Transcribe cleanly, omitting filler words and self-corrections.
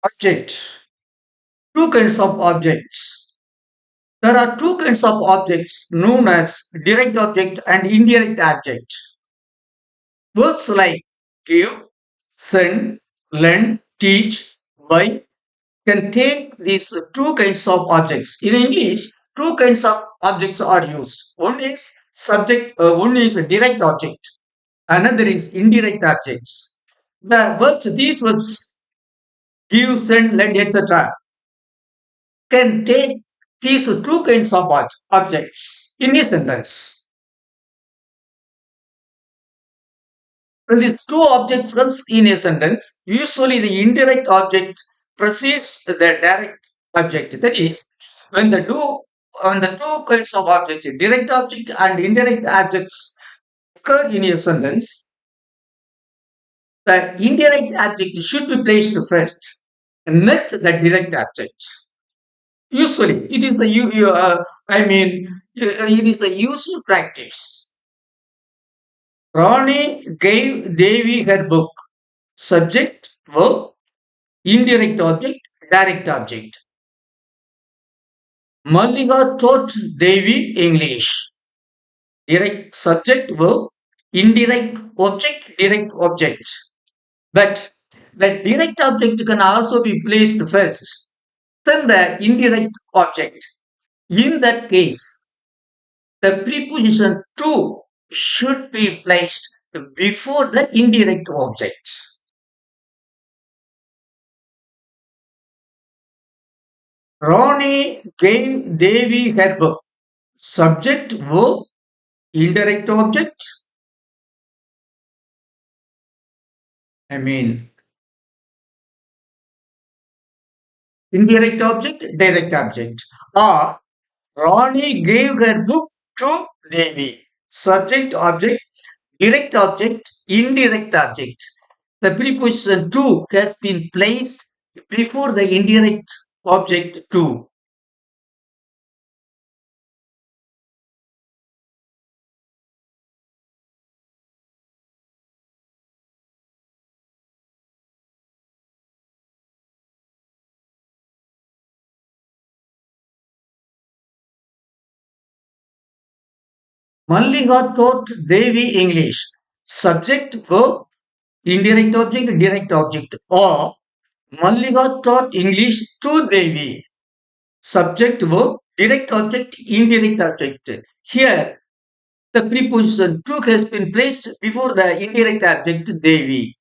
Object. Two kinds of objects. There are two kinds of objects known as direct object and indirect object. Verbs like give, send, lend, teach, buy can take these two kinds of objects. In English, two kinds of objects are used. One is a direct object, another is indirect objects. These verbs give, send, lend, etc. can take these two kinds of objects in a sentence. When these two objects comes in a sentence, usually the indirect object precedes the direct object. That is, when the two kinds of objects, direct object and indirect objects occur in a sentence, the indirect object should be placed first, and next the direct object. Usually, it is the it is the usual practice. Ronnie gave Devi her book. Subject, verb, indirect object, direct object. Malika taught Devi English. Direct subject, verb, indirect object, direct object. But the direct object can also be placed first, then the indirect object. In that case, the preposition to should be placed before the indirect object. Ronnie gave Devi her book. Subject, verb, indirect object. I mean, indirect object, direct object. Or Ronnie gave her book to Devi. Subject, object, direct object, indirect object. The preposition to has been placed before the indirect object to. Mallika taught Devi English. Subject, verb, indirect object, direct object. Or Mallika taught English to Devi. Subject, verb, direct object, indirect object. Here, the preposition to has been placed before the indirect object Devi.